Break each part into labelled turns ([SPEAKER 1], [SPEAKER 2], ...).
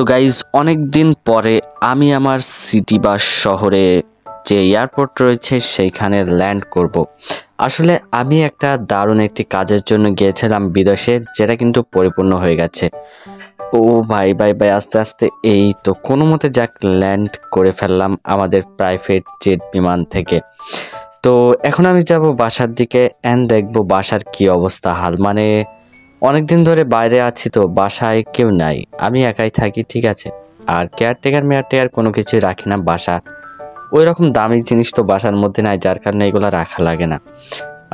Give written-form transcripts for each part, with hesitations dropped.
[SPEAKER 1] তো গাইজ অনেক দিন পরে আমি আমার সিটি বা শহরে যে এয়ারপোর্ট রয়েছে সেইখানে ল্যান্ড করব। আসলে আমি একটা দারুণ একটি কাজের জন্য গিয়েছিলাম বিদেশে, যেটা কিন্তু পরিপূর্ণ হয়ে গেছে। ও ভাই ভাই ভাই আস্তে আস্তে এই তো কোনো মতে যাক ল্যান্ড করে ফেললাম আমাদের প্রাইভেট জেট বিমান থেকে। তো এখন আমি যাব বাসার দিকে অ্যান্ড দেখবো বাসার কি অবস্থা হাল। মানে অনেকদিন ধরে বাইরে আছি, তো বাসায় কেউ নাই, আমি একাই থাকি, ঠিক আছে। আর কেয়ারটেকার কোনো কিছুই রাখি না। বাসা ওই রকম দামি জিনিস তো বাসার মধ্যে নাই, যার কারণে এগুলো রাখা লাগে না।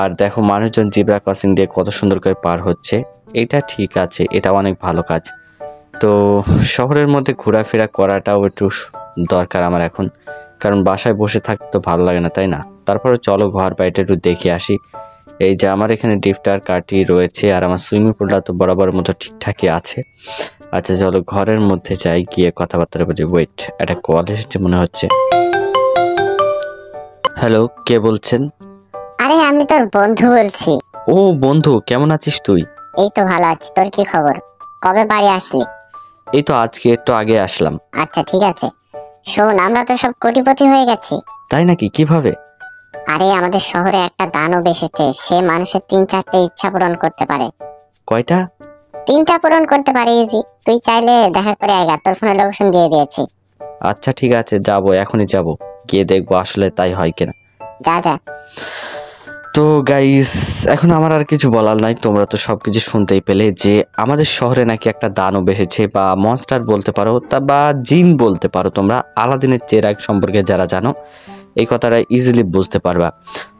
[SPEAKER 1] আর দেখো মানুষজন জিব্রা ক্রসিং দিয়ে কত সুন্দর করে পার হচ্ছে, এটা ঠিক আছে, এটা অনেক ভালো কাজ। তো শহরের মধ্যে ঘোরাফেরা করাটাও একটু দরকার আমার এখন, কারণ বাসায় বসে থাকতে তো ভালো লাগে না, তাই না? তারপরে চলো ঘর বাইরে একটু দেখে আসি। এই যে আমার এখানে ড্রিফটার কাটি রয়েছে, আর আমার সুইমিং পুলটা তো বরাবর মতো ঠিকঠাকই আছে। আচ্ছা চলো ঘরের মধ্যে যাই, গিয়ে কথাবার্তা বলি। ওয়েট, একটা কল এসেছে মনে হচ্ছে। হ্যালো, কে বলছেন?
[SPEAKER 2] আরে আমি তোর বন্ধু বলছি।
[SPEAKER 1] ও বন্ধু, কেমন আছিস তুই?
[SPEAKER 2] এই তো ভালো আছি, তোর কি খবর? কবে বাড়ি আসলি?
[SPEAKER 1] এই তো আজকে একটু আগে আসলাম।
[SPEAKER 2] আচ্ছা ঠিক আছে, শোন আমরা তো সব কোটিপতি হয়ে গেছি।
[SPEAKER 1] তাই নাকি? কিভাবে?
[SPEAKER 2] আরে আমাদের শহরে একটা দানব এসেছে, সে মানুষের 3-4টে ইচ্ছা পূরণ করতে পারে।
[SPEAKER 1] কয়টা?
[SPEAKER 2] 3টা পূরণ করতে পারে ইজি। তুই চাইলে দেখা করে আয়, তোর ফোনে লোকেশন দিয়ে দিয়েছি।
[SPEAKER 1] আচ্ছা ঠিক আছে, যাবো, এখনই যাব, গিয়ে দেখবো আসলে তাই হয় কিনা।
[SPEAKER 2] যা যা।
[SPEAKER 1] তো গাইস এখন আমার আর কিছু বলার নাই, তোমরা তো সবকিছু শুনতেই পেলে যে আমাদের শহরে নাকি একটা দানব এসেছে, বা মনস্টার বলতে পারো, তা বা জিন বলতে পারো। তোমরা আলাদিনের চেরাগ সম্পর্কে যারা জানো এই কথাটা ইজিলি বুঝতে পারবা।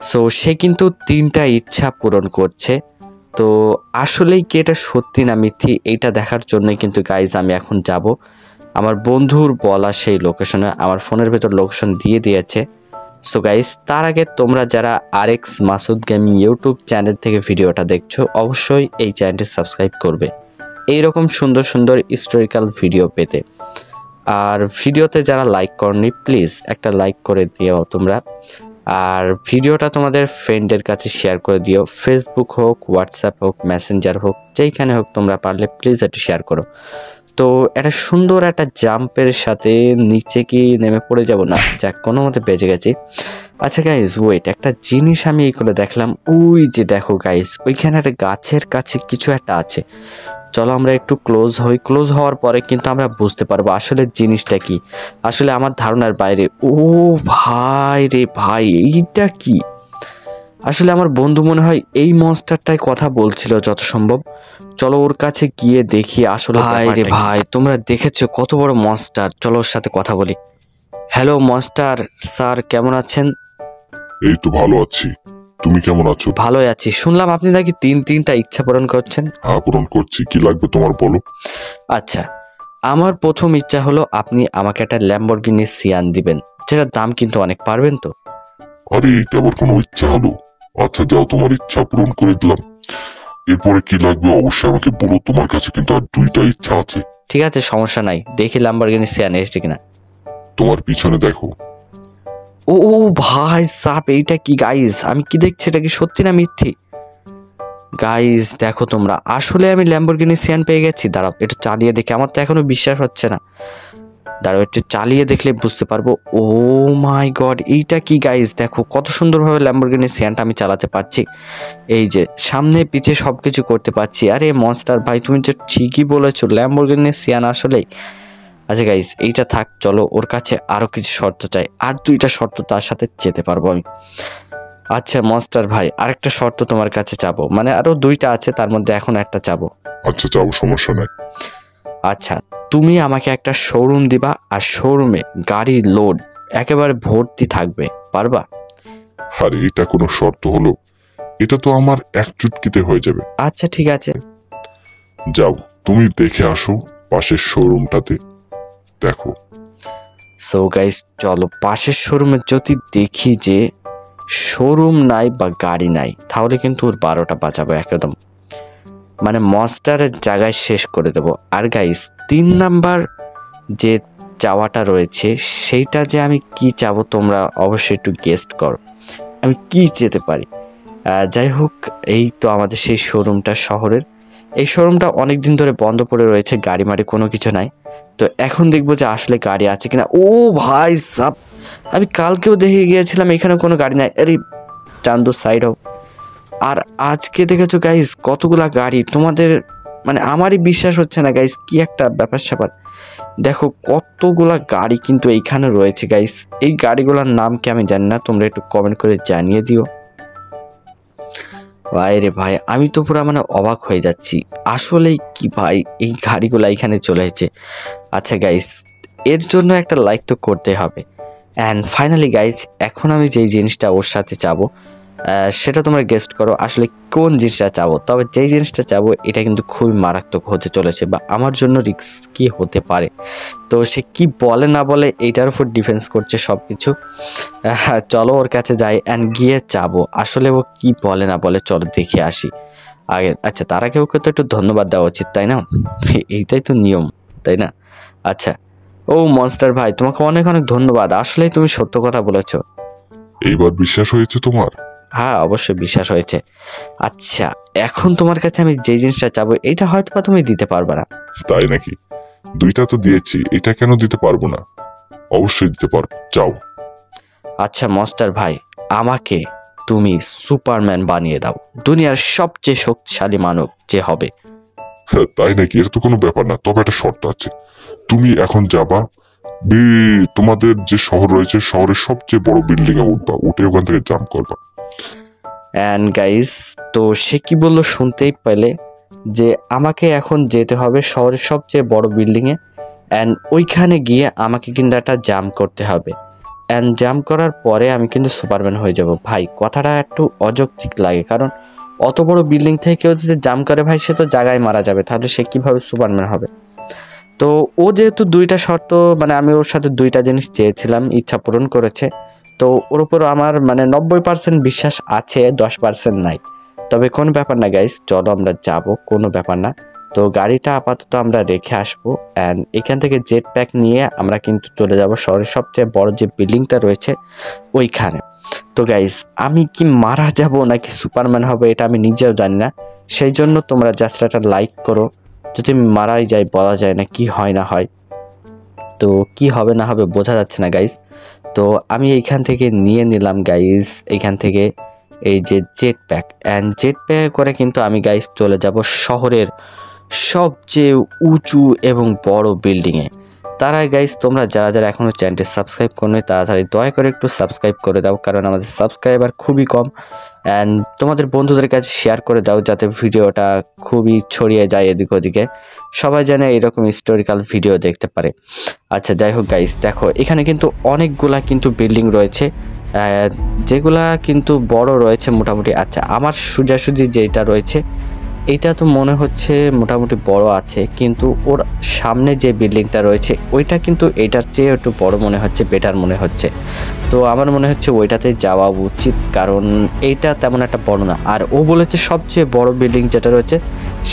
[SPEAKER 1] সো সে কিন্তু 3টা ইচ্ছা পূরণ করছে। তো আসলেই কি এটা সত্যি না মিথ্যি, এইটা দেখার জন্যই কিন্তু গাইজ আমি এখন যাব আমার বন্ধুর বলা সেই লোকেশনে। আমার ফোনের ভেতর লোকেশন দিয়ে দিয়েছে। সো গাইস তার আগে তোমরা যারা RX Masud gaming YouTube channel থেকে ভিডিওটা দেখছো, অবশ্যই এই চ্যানেলটি সাবস্ক্রাইব করবে এইরকম সুন্দর সুন্দর হিস্টোরিক্যাল ভিডিও পেতে। আর ভিডিওতে যারা লাইক করনি প্লিজ একটা লাইক করে দিও তোমরা। আর ভিডিওটা তোমাদের ফ্রেন্ডের কাছে শেয়ার করে দিও, ফেসবুক হোক, হোয়াটসঅ্যাপ হোক, মেসেঞ্জার হোক, যেইখানে হোক তোমরা পারলে প্লিজ একটু শেয়ার করো। তো একটা সুন্দর একটা জাম্পের সাথে নিচে কি নেমে পড়ে যাব না, যাক কোনো মতে বেঁচে গেছি। আচ্ছা গাইস ওয়েট, একটা জিনিস আমি এইগুলো দেখলাম, ওই যে দেখো গাইস ওইখানে একটা গাছের কাছে কিছু একটা আছে। চলো আমরা একটু ক্লোজ হই, ক্লোজ হওয়ার পরে কিন্তু আমরা বুঝতে পারবো আসলে জিনিসটা কি। আসলে আমার ধারণার বাইরে। ও ভাই রে ভাই, এইটা কি? আসলে আমার বন্ধু মনে হয় এই মনস্টারটাই কথা বলছিল যত সম্ভব। চলো ওর কাছে গিয়ে দেখি আসলে। ভাই রে ভাই, তোমরা দেখেছো কত বড় মনস্টার, চলো ওর সাথে কথা বলি। হ্যালো মনস্টার স্যার, কেমন আছেন?
[SPEAKER 3] এই তো ভালো আছি, তুমি কেমন আছো?
[SPEAKER 1] ভালোই আছি। শুনলাম আপনি নাকি 3টা ইচ্ছা পূরণ করছেন।
[SPEAKER 3] হ্যাঁ পূরণ করছি, কি লাগবে তোমার বলো।
[SPEAKER 1] আচ্ছা, আমার প্রথম ইচ্ছা হলো আপনি আমাকে একটা ল্যাম্বরগিনি সিয়ান দিবেন, যেটার দাম কিন্তু অনেক, পারবেন তো?
[SPEAKER 3] আরে এটা আবার কোনো ইচ্ছা হলো? আচ্ছা যাও, তোমার ইচ্ছা পূরণ করে দিলাম। এরপরে কি লাগবে অবশ্যই আমাকে বলো, তোমার কাছে কিন্তু আর 2টা ইচ্ছা আছে।
[SPEAKER 1] ঠিক আছে সমস্যা নাই, দেখি ল্যাম্বরগিনি সিয়ান এসেছে কিনা।
[SPEAKER 3] তোমার পিছনে দেখো।
[SPEAKER 1] ও ও ভাই সাপ, এইটা কি গাইজ? আমি কি দেখছি, এটা কি সত্যি না মিথ্যি? গাইজ দেখো তোমরা, আসলে আমি ল্যাম্বরগিনি সিয়ান পেয়ে গেছি। দাঁড়াও একটু চালিয়ে দেখি, আমার তো এখনো বিশ্বাস হচ্ছে না। দাঁড়াও একটু চালিয়ে দেখলে বুঝতে পারবো। ও মাই গড, এইটা কি গাইজ? দেখো কত সুন্দরভাবে ল্যাম্বরগিনি সিয়ানটা আমি চালাতে পারছি। এই যে সামনে পিছে সবকিছু করতে পারছি। আরে মনস্টার ভাই, তুমি তো ঠিকই বলেছো, ল্যাম্বরগিনি সিয়ান আসলেই। আচ্ছা গাইস এইটা থাক, চলো ওর কাছে আরো কিছু শর্ত চাই, আর 2টা শর্ত তার সাথে যেতে পারবো আমি। আচ্ছা মনস্টার ভাই, আরেকটা শর্ত তোমার কাছে চাবো, মানে আরো 2টা আছে তার মধ্যে এখন একটা চাবো।
[SPEAKER 3] আচ্ছা যাও, সমস্যা নাই।
[SPEAKER 1] আচ্ছা তুমি আমাকে একটা শোরুম দিবা, আর শোরুমে গাড়ি লোড একেবারে ভর্তি থাকবে, পারবা?
[SPEAKER 3] আরে এটা কোনো শর্ত হলো? এটা তো আমার এক চুটকিতে হয়ে যাবে।
[SPEAKER 1] আচ্ছা ঠিক আছে।
[SPEAKER 3] যাও তুমি দেখে আসো পাশের শোরুমটাতে, দেখো।
[SPEAKER 1] সো গাইস চলো পাশের শোরুমে যদি দেখি যে শোরুম নাই বা গাড়ি নাই, তাহলে কিন্তু ওর 12টা বাজাবো একদম, মানে মনস্টারের জায়গায় শেষ করে দেব। আর গাইস 3 নাম্বার যে চাওয়াটা রয়েছে, সেইটা যে আমি কি চাবো তোমরা অবশ্যই একটু গেস্ট করো, আমি কি যেতে পারি। যাই হোক, এই তো আমাদের সেই শোরুমটা শহরের, এই শোরুমটা অনেক দিন ধরে বন্ধ পড়ে রয়েছে, গাড়ি মাড়ি কোনো কিছু নাই। তো এখন দেখবো যে আসলে গাড়ি আছে কিনা। ও ভাই সাব, আমি কালকেও দেখে গিয়েছিলাম এখানে কোনো গাড়ি নাই। আরে চান্দু সাইড হোক। আর আজকে দেখেছো গাইস কতগুলা গাড়ি, তোমাদের মানে আমারই বিশ্বাস হচ্ছে না গাইস, কি একটা ব্যাপার স্যাপার। দেখো কতগুলা গাড়ি কিন্তু এইখানে রয়েছে গাইস। এই গাড়িগুলোর নাম কি আমি জানি না, তোমরা একটু কমেন্ট করে জানিয়ে দিও। ভাই রে ভাই, আমি তো পুরো মানে অবাক হয়ে যাচ্ছি, আসলেই কি ভাই এই গাড়িগুলো এখানে চলে এসেছে। আচ্ছা গাইস, এর জন্য একটা লাইক তো করতে হবে। অ্যান্ড ফাইনালি গাইস, এখন আমি যেই জিনিসটা ওর সাথে চাবো সেটা তোমরা গেস্ট করো আসলে কোন জিনিসটা চাবো। তবে যেই জিনিসটা চাবো এটা কিন্তু খুবই মারাত্মক হতে চলেছে, বা আমার জন্য রিস্কি হতে পারে। তো সে কি বলে না বলে এইটার উপর ডিফেন্স করছে সব কিছু। চলো ওর কাছে যাই অ্যান্ড গিয়ে চাবো আসলে ও কি বলে না বলে, চলো দেখে আসি আগে। আচ্ছা তার আগে ওকে তো একটু ধন্যবাদ দেওয়া উচিত, তাই না? এইটাই তো নিয়ম, তাই না? আচ্ছা, ও মনস্টার ভাই, তোমাকে অনেক অনেক ধন্যবাদ, আসলেই তুমি সত্য কথা বলেছো।
[SPEAKER 3] এইবার বিশ্বাস হয়েছে তোমার?
[SPEAKER 1] হ্যাঁ অবশ্যই বিশ্বাস হয়েছে। আচ্ছা এখন তোমার কাছে আমি যে জিনিসটা চাবো এইটা হয়তো বা তুমি দিতে পারবে না।
[SPEAKER 3] তাই নাকি? দুইটা তো দিয়েছি, এটা কেন দিতে পারবো না? অবশ্যই দিতে পারবো, যাও।
[SPEAKER 1] আচ্ছা মনস্টার ভাই, আমাকে তুমি সুপারম্যান বানিয়ে দাও, দুনিয়ার সবচেয়ে শক্তিশালী মানব যে হবে।
[SPEAKER 3] হ্যাঁ, তাই নাকি? এটা তো কোনো ব্যাপার না, তবে একটা শর্ত আছে। তুমি এখন যাবা তোমাদের যে শহর রয়েছে, শহরের সবচেয়ে বড় বিল্ডিং এ উঠবা, উঠে ওখান থেকে জাম্প করবা।
[SPEAKER 1] অ্যান্ড গাইস, তো সে কি বললো শুনতেই পেলে যে আমাকে এখন যেতে হবে শহরের সবচেয়ে বড় বিল্ডিংয়ে, অ্যান্ড ওইখানে গিয়ে আমাকে কিন্তু একটা জাম্প করতে হবে। অ্যান্ড জাম্প করার পরে আমি কিন্তু সুপারম্যান হয়ে যাব। ভাই কথাটা একটু অযৌক্তিক লাগে, কারণ অত বড় বিল্ডিং থেকে কেউ যদি জাম্প করে ভাই সে তো জায়গায় মারা যাবে, তাহলে সে কীভাবে সুপারম্যান হবে? তো ও যেহেতু দুইটা শর্ত, মানে আমি ওর সাথে দুইটা জিনিস চেয়েছিলাম, ইচ্ছা পূরণ করেছে। তো ওর উপর আমার মানে 90% বিশ্বাস আছে, 10% নাই। তবে কোনো ব্যাপার না গাইস, চলো আমরা যাব, কোনো ব্যাপার না। তো গাড়িটা আপাতত আমরা রেখে আসবো, অ্যান্ড এখান থেকে জেট প্যাক নিয়ে আমরা কিন্তু চলে যাব শহরের সবচেয়ে বড় যে বিল্ডিংটা রয়েছে ওইখানে। তো গাইস, আমি কি মারা যাব নাকি সুপারম্যান হবে এটা আমি নিজেও জানি না, সেই জন্য তোমরা জাস্ট একটা লাইক করো। যদি আমি মারাই যাই বলা যায় না কি হয় না হয়, তো কি হবে না হবে বোঝা যাচ্ছে না গাইস। তো আমি এইখান থেকে নিয়ে নিলাম গাইস, এইখান থেকে এই যে jet pack, and jet pack করে কিন্তু আমি গাইস চলে যাব শহরের সবচেয়ে উঁচু এবং বড় বিল্ডিংয়ে। তার আগে গাইস, তোমরা যারা যারা এখনও চ্যানেলটি সাবস্ক্রাইব করো নি তাড়াতাড়ি দয়া করে একটু সাবস্ক্রাইব করে দাও, কারণ আমাদের সাবস্ক্রাইবার খুবই কম। অ্যান্ড তোমাদের বন্ধুদের কাছে শেয়ার করে দাও যাতে ভিডিওটা খুবই ছড়িয়ে যায় এদিক ওদিকে, সবাই যেন এরকম হিস্টোরিক্যাল ভিডিও দেখতে পারে। আচ্ছা যাই হোক গাইস, দেখো এখানে কিন্তু অনেকগুলা কিন্তু বিল্ডিং রয়েছে, যেগুলা কিন্তু বড় রয়েছে মোটামুটি। আচ্ছা আমার সোজাসুজি যেটা রয়েছে এইটা তো মনে হচ্ছে মোটামুটি বড় আছে, কিন্তু ওর সামনে যে বিল্ডিংটা রয়েছে ওইটা কিন্তু এটার চেয়ে একটু বড় মনে হচ্ছে, বেটার মনে হচ্ছে। তো আমার মনে হচ্ছে ওইটাতে যাওয়া উচিত, কারণ এইটা তেমন একটা বড় না। আর ও বলেছে সবচেয়ে বড় বিল্ডিং যেটা রয়েছে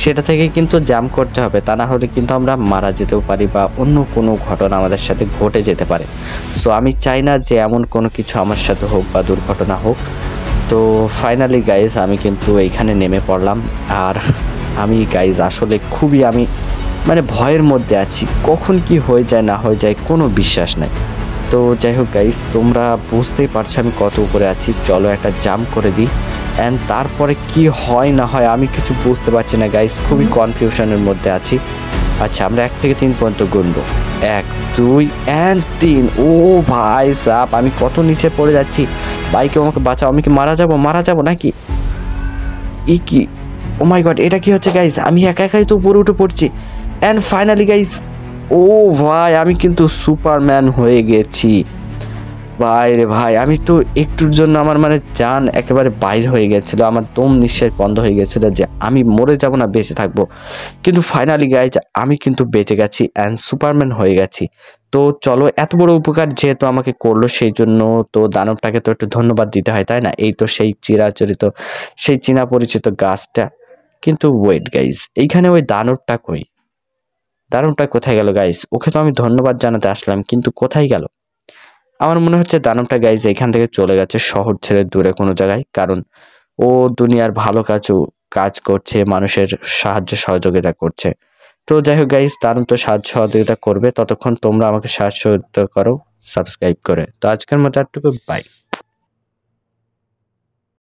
[SPEAKER 1] সেটা থেকে কিন্তু জাম্প করতে হবে, তা না হলে কিন্তু আমরা মারা যেতেও পারি বা অন্য কোনো ঘটনা আমাদের সাথে ঘটে যেতে পারে। সো আমি চাই না যে এমন কোনো কিছু আমার সাথে হোক বা দুর্ঘটনা হোক। তো ফাইনালি গাইজ আমি কিন্তু এইখানে নেমে পড়লাম, আর আমি গাইজ আসলে খুবই আমি মানে ভয়ের মধ্যে আছি, কখন কি হয়ে যায় না হয়ে যায় কোনো বিশ্বাস নাই। তো যাই হোক গাইজ, তোমরা বুঝতেই পারছো আমি কত উপরে আছি। চলো একটা জাম্প করে দিই, অ্যান্ড তারপরে কি হয় না হয় আমি কিছু বুঝতে পারছি না গাইজ, খুবই কনফিউশনের মধ্যে আছি। আচ্ছা আমরা 1 থেকে 3 পর্যন্ত গুনবো, 1 2 and 3। ও ভাই সাপ, আমি কত নিচে পড়ে যাচ্ছি, বাইকে আমাকে বাঁচাও, আমি কি মারা যাবো নাকি? কি ও মাই গড, এটা কি হচ্ছে গাইজ? আমি একা একাই তো উপরে উঠে পড়ছি, অ্যান্ড ফাইনালি গাইজ, ও ভাই আমি কিন্তু সুপারম্যান হয়ে গেছি। ভাই রে ভাই, আমি তো একটুর জন্য আমার মানে জান একেবারে বাইর হয়ে গেছিলো, আমার দম নিঃশ্বাস বন্ধ হয়ে গেছিলো যে আমি মরে যাব না বেঁচে থাকবো। কিন্তু ফাইনালি গাইজ আমি কিন্তু বেঁচে গেছি অ্যান্ড সুপারম্যান হয়ে গেছি। তো চলো, এত বড় উপকার যেহেতু আমাকে করলো সেই জন্য তো দানবটাকে তো একটু ধন্যবাদ দিতে হয়, তাই না? এই তো সেই চিরাচরিত, সেই চীনা পরিচিত গাছটা। কিন্তু ওয়েট গাইজ, এইখানে ওই দানবটা কই? দানবটা কোথায় গেল গাইজ? ওকে তো আমি ধন্যবাদ জানাতে আসলাম, কিন্তু কোথায় গেল? আমার মনে হচ্ছে দানবটা গাইজ এখান থেকে চলে গেছে শহর ছেড়ে দূরে কোনো জায়গায়, কারণ ও দুনিয়ার ভালো কাজও কাজ করছে, মানুষের সাহায্য সহযোগিতা করছে। তো যাই হোক গাইস, দানব তো সাহায্য সহযোগিতা করবে, ততক্ষণ তোমরা আমাকে সাহায্য সহযোগিতা করো সাবস্ক্রাইব করে। তো আজকের মতো এতটুকু, বাই।